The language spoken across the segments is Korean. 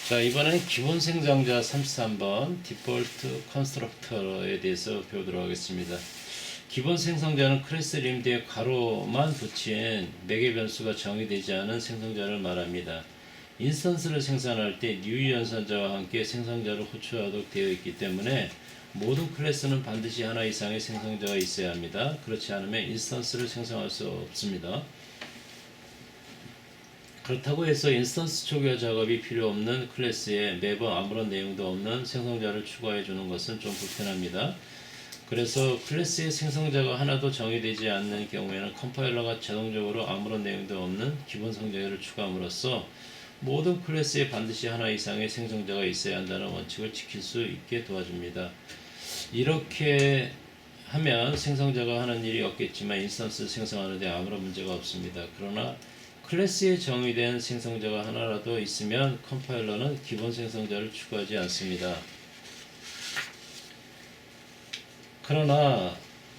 자, 이번에는 기본 생성자 33번 디폴트 컨스트럭터에 대해서 배우도록 하겠습니다. 기본 생성자는 클래스 이름 뒤에 가로만 붙인 매개 변수가 정의되지 않은 생성자를 말합니다. 인스턴스를 생산할 때 new 연산자와 함께 생성자를 호출하도록 되어 있기 때문에 모든 클래스는 반드시 하나 이상의 생성자가 있어야 합니다. 그렇지 않으면 인스턴스를 생성할 수 없습니다. 그렇다고 해서 인스턴스 초기화 작업이 필요 없는 클래스에 매번 아무런 내용도 없는 생성자를 추가해 주는 것은 좀 불편합니다. 그래서 클래스의 생성자가 하나도 정의되지 않는 경우에는 컴파일러가 자동적으로 아무런 내용도 없는 기본 성자를 추가함으로써 모든 클래스에 반드시 하나 이상의 생성자가 있어야 한다는 원칙을 지킬 수 있게 도와줍니다. 이렇게 하면 생성자가 하는 일이 없겠지만 인스턴스 생성하는 데 아무런 문제가 없습니다. 그러나 클래스에 정의된 생성자가 하나라도 있으면 컴파일러는 기본 생성자를 추가하지 않습니다.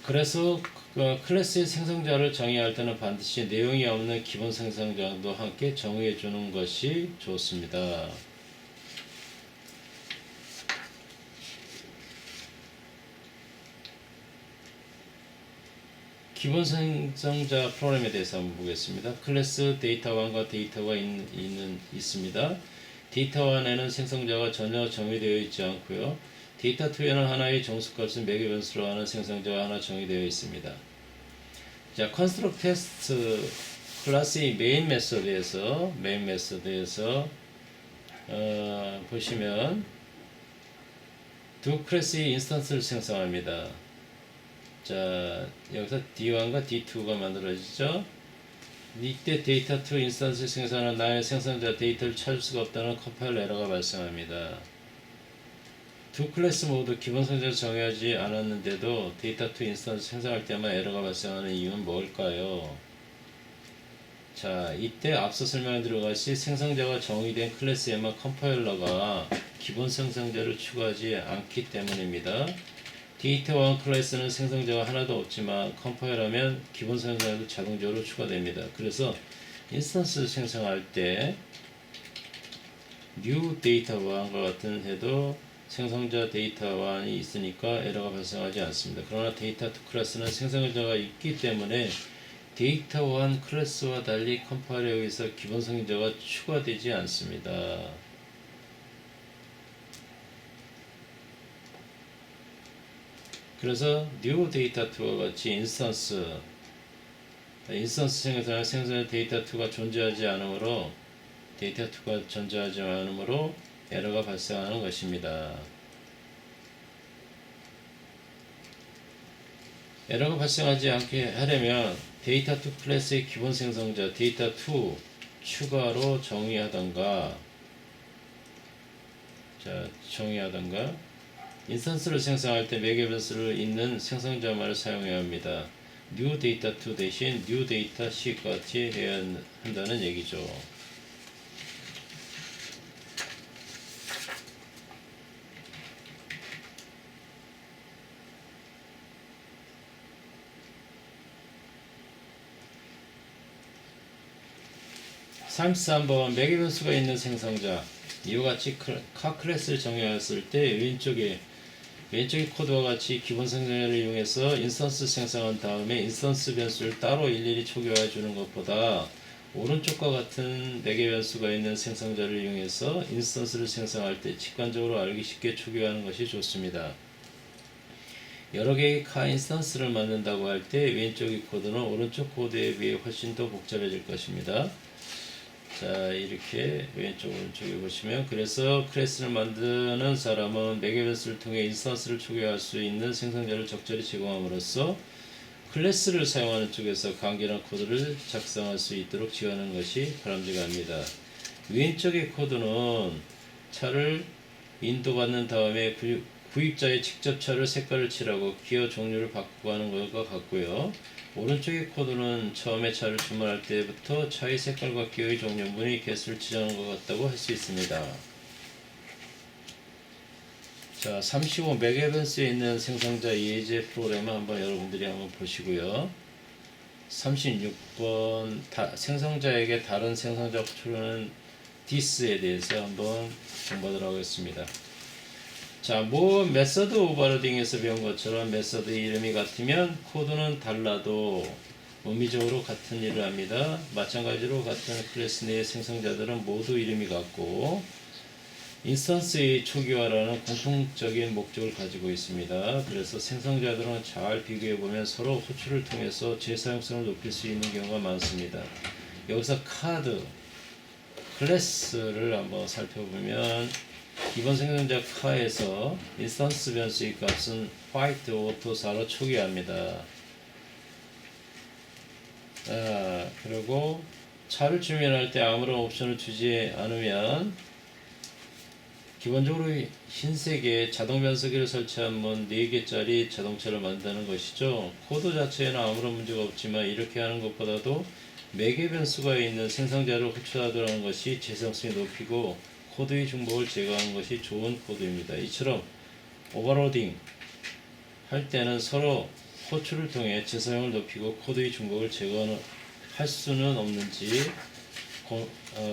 그래서 클래스의 생성자를 정의할 때는 반드시 내용이 없는 기본 생성자도 함께 정의해 주는 것이 좋습니다. 기본 생성자 프로그램에 대해서 한번 보겠습니다. 클래스 데이터1과 데이터2가 있습니다. 데이터1에는 생성자가 전혀 정의되어 있지 않고요. 데이터2에는 하나의 정수값을 매개 변수로 하는 생성자가 하나 정의되어 있습니다. 자, 컨스트럭트 테스트 클래스의 메인 메서드에서 보시면 두 클래스의 인스턴스를 생성합니다. 자, 여기서 D1과 D2가 만들어지죠. 이때 데이터2 인스턴스 생성하는 나의 생성자 데이터를 찾을 수가 없다는 컴파일러 에러가 발생합니다. 두 클래스 모두 기본 성자를 정의하지 않았는데도 데이터2 인스턴스 생성할 때만 에러가 발생하는 이유는 뭘까요? 자, 이때 앞서 설명드린 것이 생성자가 정의된 클래스에만 컴파일러가 기본 생성자를 추가하지 않기 때문입니다. 데이터1 클래스는 생성자가 하나도 없지만 컴파일하면 기본 생성자도 자동적으로 추가됩니다. 그래서 인스턴스 생성할 때 new 데이터1과 같은 해도 생성자 데이터1이 있으니까 에러가 발생하지 않습니다. 그러나 데이터2 클래스는 생성자가 있기 때문에 데이터1 클래스와 달리 컴파일에 의해서 기본 생성자가 추가되지 않습니다. 그래서 new 데이터2와 같이 인스턴스 생성자 데이터2가 존재하지 않으므로 에러가 발생하는 것입니다. 에러가 발생하지 않게 하려면 데이터2 클래스의 기본 생성자 데이터2 추가로 정의하던가 인스턴스를 생성할 때 매개 변수를 있는 생성자만을 사용해야 합니다. new data2 대신 new data sheet같이 해야 한다는 얘기죠. (33번) 매개 변수가 있는 생성자 이와 같이 카 클래스를 정의하였을 때 왼쪽의 코드와 같이 기본 생성자를 이용해서 인스턴스 생성한 다음에 인스턴스 변수를 따로 일일이 초기화해 주는 것보다 오른쪽과 같은 매개 변수가 있는 생성자를 이용해서 인스턴스를 생성할 때 직관적으로 알기 쉽게 초기화하는 것이 좋습니다. 여러 개의 카 인스턴스를 만든다고 할 때 왼쪽의 코드는 오른쪽 코드에 비해 훨씬 더 복잡해질 것입니다. 자, 이렇게 왼쪽 오른쪽에 보시면 그래서 클래스를 만드는 사람은 매개 변수를 통해 인스턴스를 초기화할 수 있는 생성자를 적절히 제공함으로써 클래스를 사용하는 쪽에서 간결한 코드를 작성할 수 있도록 지원하는 것이 바람직합니다. 왼쪽의 코드는 차를 인도받는 다음에 구입자의 직접 차를 색깔을 칠하고 기어 종류를 바꾸고 하는 것과 같고요. 오른쪽의 코드는 처음에 차를 주문할 때부터 차의 색깔과 기어의 종류, 무늬, 개수를 지정하는 것 같다고 할 수 있습니다. 자, 35 매개 변수에 있는 생성자 예제 프로그램을 여러분들이 한번 보시고요. 36번 생성자에게 다른 생성자 호출하는 this에 대해서 한번 공부하도록 하겠습니다. 자, 메서드 오버로딩에서 배운 것처럼 메서드 이름이 같으면 코드는 달라도 의미적으로 같은 일을 합니다. 마찬가지로 같은 클래스 내의 생성자들은 모두 이름이 같고 인스턴스의 초기화라는 공통적인 목적을 가지고 있습니다. 그래서 생성자들은 잘 비교해보면 서로 호출을 통해서 재사용성을 높일 수 있는 경우가 많습니다. 여기서 카드, 클래스를 한번 살펴보면 기본 생성자 카에서 인스턴스 변수의 값은 화이트 오토 4로 초기화합니다. 그리고 차를 주문할 때 아무런 옵션을 주지 않으면 기본적으로 흰색에 자동 변속기를 설치한 문 4개짜리 자동차를 만드는 것이죠. 코드 자체에는 아무런 문제가 없지만 이렇게 하는 것보다도 매개 변수가 있는 생성자를 호출하도록 하는 것이 재사용성이 높이고 코드의 중복을 제거하는 것이 좋은 코드입니다. 이처럼 오버로딩 할 때는 서로 호출을 통해 재사용을 높이고 코드의 중복을 제거할 수는 없는지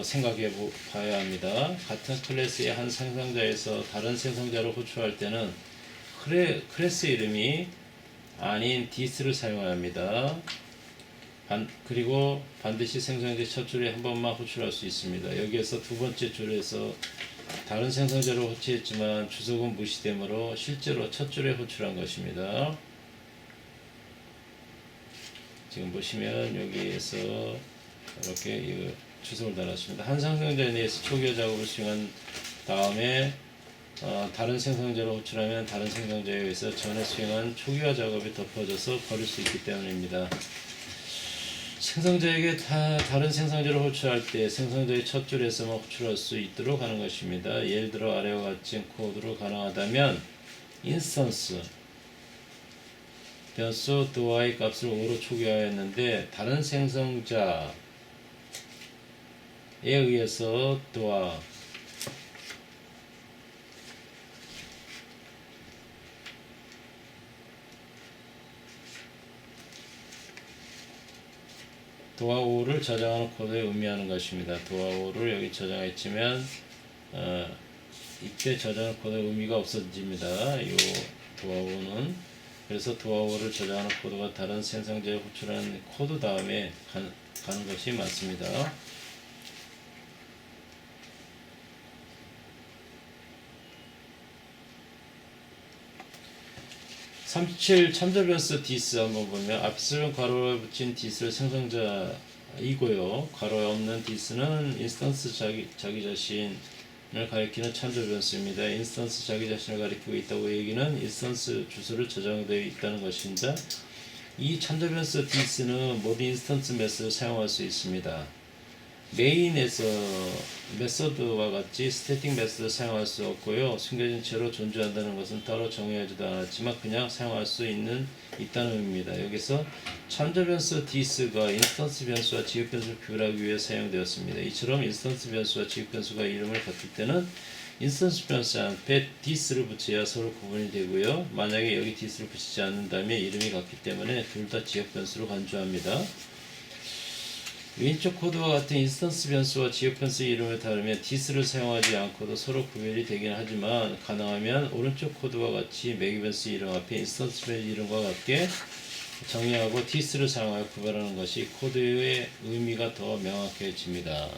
생각해 봐야 합니다. 같은 클래스의 한 생성자에서 다른 생성자를 호출할 때는 클래스 이름이 아닌 this를 사용해야 합니다. 그리고 반드시 생성자 첫 줄에 한 번만 호출할 수 있습니다. 여기에서 두 번째 줄에서 다른 생성자를 호출했지만 주석은 무시되므로 실제로 첫 줄에 호출한 것입니다. 지금 보시면 여기에서 이렇게 주석을 달았습니다. 한 생성자에 대해서 초기화 작업을 수행한 다음에 다른 생성자를 호출하면 다른 생성자에 의해서 전에 수행한 초기화 작업이 덮어져서 버릴 수 있기 때문입니다. 생성자에게 다른 생성자를 호출할 때 생성자의 첫 줄에서만 호출할 수 있도록 하는 것입니다. 예를 들어 아래와 같은 코드로 가능하다면 인스턴스 변수 doa의 값을 5로 초기화했는데 다른 생성자에 의해서 도아5를 저장하는 코드에 의미하는 것입니다. 도아5를 여기 저장했지만 이때 저장한 코드의 의미가 없어집니다. 이 도아5는 그래서 도아5를 저장하는 코드가 다른 생성자에 호출한 코드 다음에 가는 것이 맞습니다. 37 참조 변수 this 한번 보면 앞선 괄호에 붙인 this를 생성자이고요. 괄호에 없는 this는 인스턴스 자기 자신을 가리키는 참조 변수입니다. 인스턴스 자기 자신을 가리키고 있다고 얘기는 인스턴스 주소를 저장되어 있다는 것입니다. 이 참조 변수 this는 모든 인스턴스 메서드를 사용할 수 있습니다. 메인에서 메서드와 같이 스태틱 메서드를 사용할 수 없고요. 숨겨진 채로 존재한다는 것은 따로 정의하지도 않았지만 그냥 사용할 수 있다는 의미입니다. 여기서 참조 변수 this가 인스턴스 변수와 지역 변수를 구별하기 위해 사용되었습니다. 이처럼 인스턴스 변수와 지역 변수가 이름을 같을 때는 인스턴스 변수 앞에 this를 붙여야 서로 구분이 되고요. 만약에 여기 this를 붙이지 않는다면 이름이 같기 때문에 둘 다 지역 변수로 간주합니다. 왼쪽 코드와 같은 인스턴스 변수와 지역 변수의 이름을 다르면 this를 사용하지 않고도 서로 구별이 되긴 하지만 가능하면 오른쪽 코드와 같이 매개 변수 이름 앞에 인스턴스 변수 이름과 같게 정의하고 this를 사용하여 구별하는 것이 코드의 의미가 더 명확해집니다.